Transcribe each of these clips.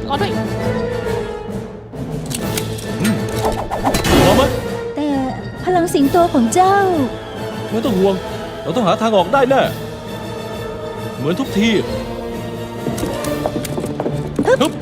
รอด้วยพร้อมไหมแต่พลังสิงโตของเจ้าไม่ต้องห่วงเราต้องหาทางออกได้แน่เหมือนทุกทีฮึบ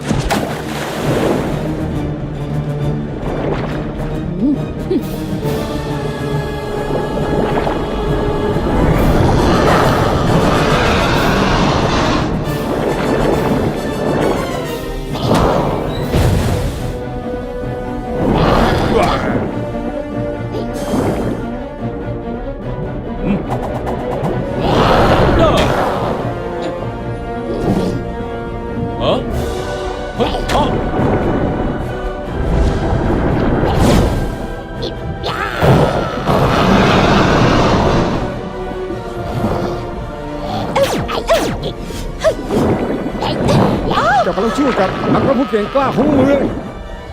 เจ้ากำลังชื่อกับนักรบผู้เก่งกล้าของเมือง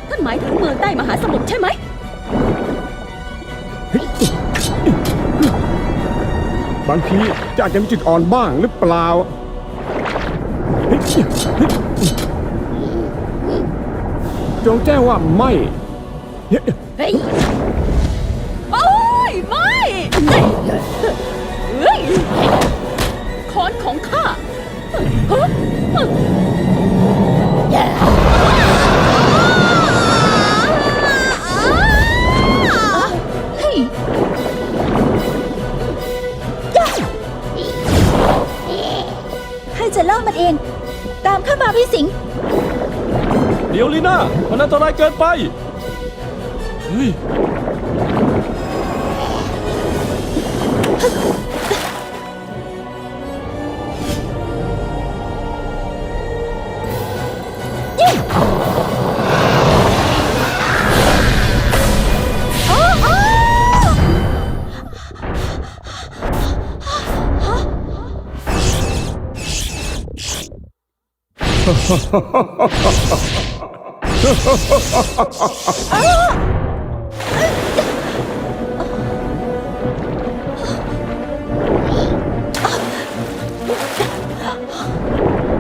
ท่านหมายถึงเมืองใต้มหาสมุทรใช่ไหมบางทีเจ้าอาจจะมีจุดอ่อนบ้างหรือเปล่าจงแจ้งว่าไม่ เฮ้ยโอ้ยไม่เฮ้ยค้อนของข้าให้จะล่อมันเอง ตามข้ามาพี่สิงห์เดี๋ยวลีน่ามันอันตรายเกินไปเฮ้ย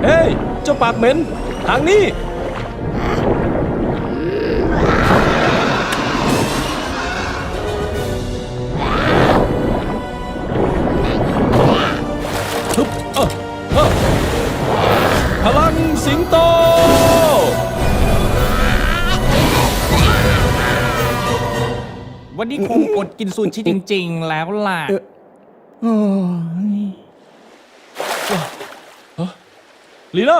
เฮ้ยเจ้าปากเหม็นทางนี้พลังสิงโตวันนี้คงอดกินซูชิจริงๆแล้วล่ะลีน่า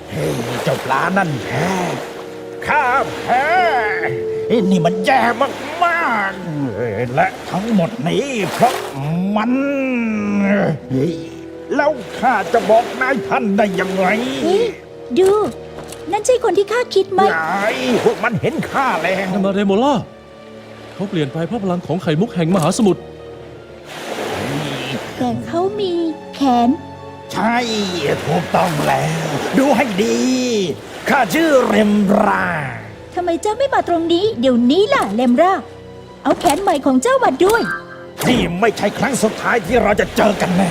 เฮ้ยเจ้าปลานั่นแพ้ข้าแพ้นี่มันแย่มากๆและทั้งหมดนี้เพราะมันแล้วข้าจะบอกนายท่านได้ยังไงดูนั่นใช่คนที่ข้าคิดไหมพวกมันเห็นข้าแล้วนั่นมาเรโมล่าเขาเปลี่ยนไปเพราะพลังของไข่มุกแห่งมหาสมุทรแต่เขามีแขนใช่ถูกต้องแล้วดูให้ดีข้าชื่อเรมราทำไมเจ้าไม่มาตรงนี้เดี๋ยวนี้ล่ะเลมราเอาแขนใหม่ของเจ้ามาด้วยนี่ไม่ใช่ครั้งสุดท้ายที่เราจะเจอกันแน่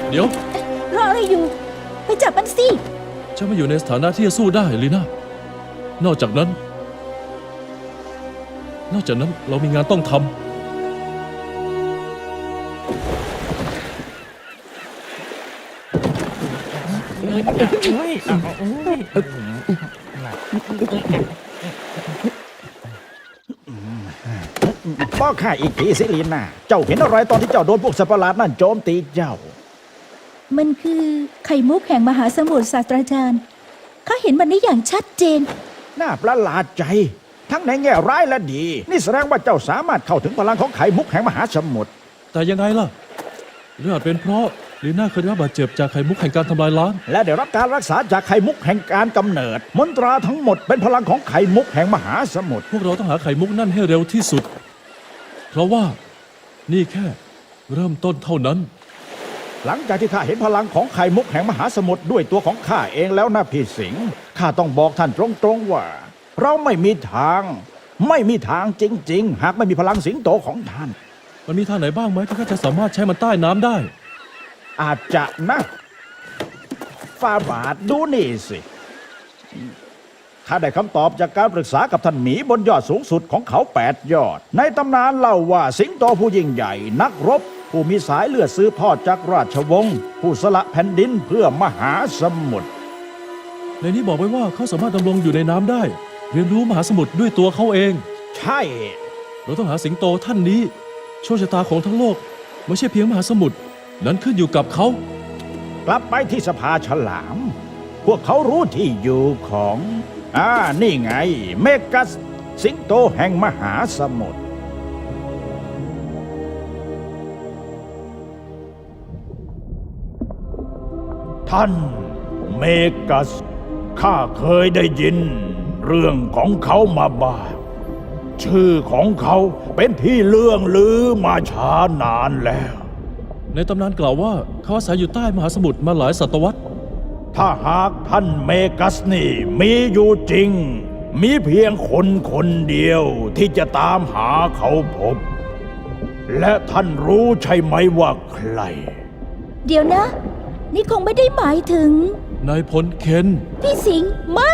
เดี๋ยวรออะไรอยู่ไปจับมันสิเจ้าไม่อยู่ในสถานะที่จะสู้ได้ลีน่านอกจากนั้นเรามีงานต้องทำบอกข้าอีกทีสิลีน่าเจ้าเห็นอะไรตอนที่เจ้าโดนพวกสัตว์ประหลาดนั่นโจมตีเจ้ามันคือไข่มุกแห่งมหาสมุทรศาสตราจารย์ข้าเห็นมันได้อย่างชัดเจนน่าประหลาดใจทั้งในแง่ร้ายและดีนี่แสดงว่าเจ้าสามารถเข้าถึงพลังของไข่มุกแห่งมหาสมุทรแต่ยังไงล่ะหรืออาจเป็นเพราะลีน่าเคยได้รับบาดเจ็บจากไข่มุกแห่งการทำลายล้างและได้รับการรักษาจากไข่มุกแห่งการกำเนิดมนตราทั้งหมดเป็นพลังของไข่มุกแห่งมหาสมุทรพวกเราต้องหาไข่มุกนั่นให้เร็วที่สุดเพราะว่านี่แค่เริ่มต้นเท่านั้นหลังจากที่ข้าเห็นพลังของไข่มุกแห่งมหาสมุทรด้วยตัวของข้าเองแล้วนะพี่สิงห์ข้าต้องบอกท่านตรงๆว่าเราไม่มีทางจริงๆหากไม่มีพลังสิงโตของท่าน มันมีทางไหนบ้างไหมที่ข้าจะสามารถใช้มันใต้น้ำได้ อาจจะนะฝ่าบาทดูนี่สิข้าได้คำตอบจากการปรึกษากับท่านหมีบนยอดสูงสุดของเขา8 ยอดในตำนานเล่าว่าสิงโตผู้ยิ่งใหญ่นักรบผู้มีสายเลือดสืบทอดจากราชวงศ์ผู้สละแผ่นดินเพื่อมหาสมุทร ในนี้บอกไว้ว่าเขาสามารถดำรงอยู่ในน้ำได้ เรียนรู้มหาสมุทรด้วยตัวเขาเอง ใช่ เราต้องหาสิงโตท่านนี้โชคชะตาของทั้งโลกไม่ใช่เพียงมหาสมุทรนั้นขึ้นอยู่กับเขา กลับไปที่สภาฉลาม พวกเขารู้ที่อยู่ของนี่ไงเมกัสสิงโตแห่งมหาสมุทรท่านเมกัสข้าเคยได้ยินเรื่องของเขามาบ้างชื่อของเขาเป็นที่เลื่องลือมาช้านานแล้ว ในตำนานกล่าวว่าเขาอาศัยอยู่ใต้มหาสมุทรมาหลายศตวรรษ ถ้าหากท่านเมกัสนี่มีอยู่จริง มีเพียงคนเดียวที่จะตามหาเขาพบ และท่านรู้ใช่ไหมว่าใคร เดี๋ยวนะ นี่คงไม่ได้หมายถึง นายพลเคน พี่สิงห์ไม่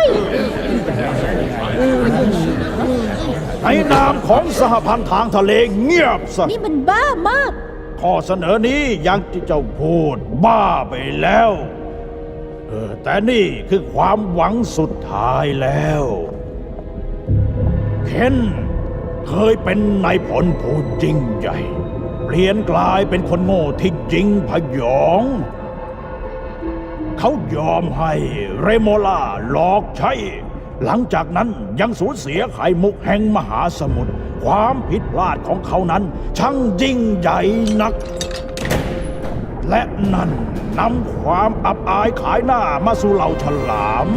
ในนามของสหพันธ์ทางทะเลเงียบซะ นี่มันบ้ามาก ข้อเสนอนี้ยังที่เจ้าพูดบ้าไปแล้วแต่นี่คือความหวังสุดท้ายแล้วเคนเคยเป็นนายพลผู้ยิ่งใหญ่เปลี่ยนกลายเป็นคนโง่ที่จริงพยอง เขายอมให้เรโมล่าหลอกใช้ หลังจากนั้นยังสูญเสียไข่มุกแห่งมหาสมุทรความผิดพลาดของเขานั้นช่างยิ่งใหญ่นัก และนั่นนำความอับอายขายหน้ามาสู่เหล่าฉลาม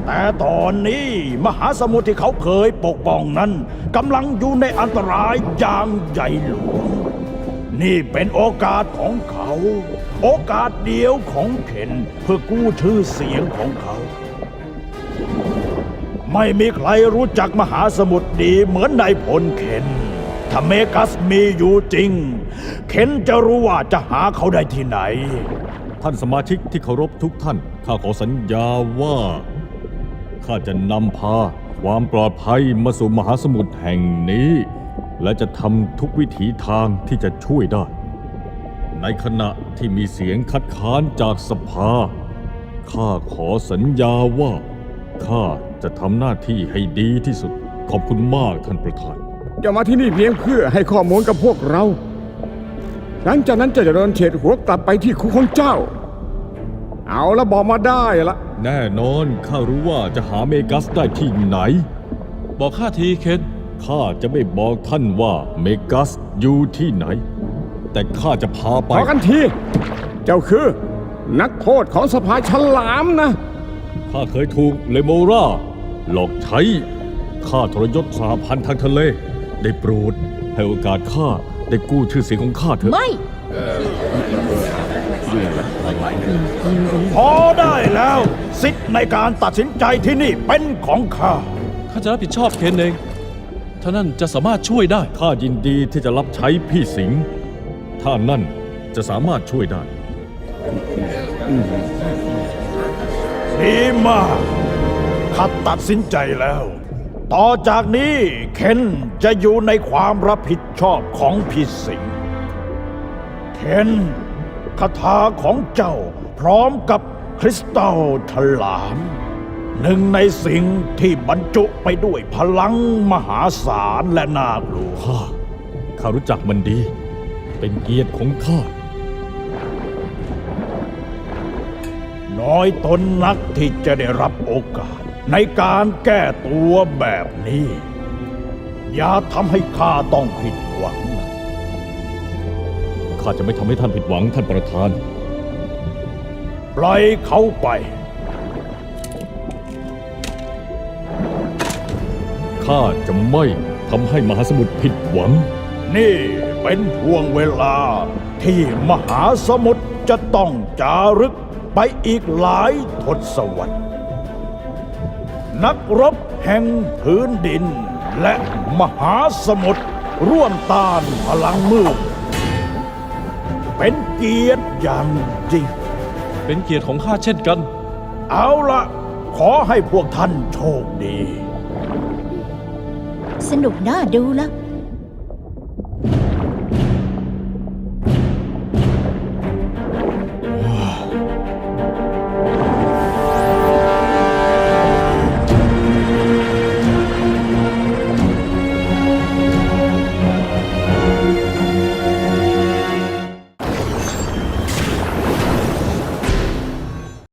แต่ตอนนี้มหาสมุทรที่เขาเคยปกป้องนั้นกำลังอยู่ในอันตรายอย่างใหญ่หลวง นี่เป็นโอกาสของเขา โอกาสเดียวของเคนเพื่อกู้ชื่อเสียงของเขา ไม่มีใครรู้จักมหาสมุทรดีเหมือนนายพลเคนถ้าเมกัสมีอยู่จริงเคนจะรู้ว่าจะหาเขาได้ที่ไหน ท่านสมาชิกที่เคารพทุกท่าน ข้าขอสัญญาว่า ข้าจะนำพาความปลอดภัยมาสู่มหาสมุทรแห่งนี้ และจะทำทุกวิถีทางที่จะช่วยได้ ในขณะที่มีเสียงคัดค้านจากสภา ข้าขอสัญญาว่า ข้าจะทำหน้าที่ให้ดีที่สุด ขอบคุณมากท่านประธาน จะมาที่นี่เพียงเพื่อให้ข้อมูลกับพวกเรา หลังจากนั้นจะเดินเฉดหัวกลับไปที่คุกของเจ้า เอาละบอกมาได้ละ แน่นอนข้ารู้ว่าจะหาเมกัสได้ที่ไหน บอกข้าทีเคน ข้าจะไม่บอกท่านว่าเมกัสอยู่ที่ไหน แต่ข้าจะพาไป ขอกันที เจ้าคือ นักโทษของสภาฉลามนะ ข้าเคยถูกเลโมราหลอกใช้ข้าทรยศสหพันธ์ทางทะเล ได้โปรดให้โอกาสข้าได้กู้ชื่อเสียงของข้าเถอะ ไม่ พอได้แล้ว สิทธิ์ในการตัดสินใจที่นี่เป็นของข้า ข้าจะรับผิดชอบเคนเองถ้านั่นจะสามารถช่วยได้ ข้ายินดีที่จะรับใช้พี่สิงห์ถ้านั่นจะสามารถช่วยได้ ดีมากข้าตัดสินใจแล้ว ต่อจากนี้เคนจะอยู่ในความรับผิดชอบของพี่สิงห์เคนคาถาของเจ้าพร้อมกับคริสตัลฉลามหนึ่งในสิ่งที่บรรจุไปด้วยพลังมหาศาลและน่ากลัว ข้ารู้จักมันดี เป็นเกียรติของข้า น้อยตนนักที่จะได้รับโอกาสในการแก้ตัวแบบนี้ อย่าทำให้ข้าต้องผิดหวังนะ ข้าจะไม่ทำให้ท่านผิดหวังท่านประธาน ปล่อยเขาไป ข้าจะไม่ทำให้มหาสมุทรผิดหวัง นี่เป็นช่วงเวลาที่มหาสมุทรจะต้องจารึกไปอีกหลายทศวรรษ นักรบแห่งพื้นดินและมหาสมุทร ร่วมต้านพลังมืดเป็นเกียรติอย่างยิ่ง เป็นเกียรติของข้าเช่นกัน เอาละขอให้พวกท่านโชคดี สนุกน่าดูละ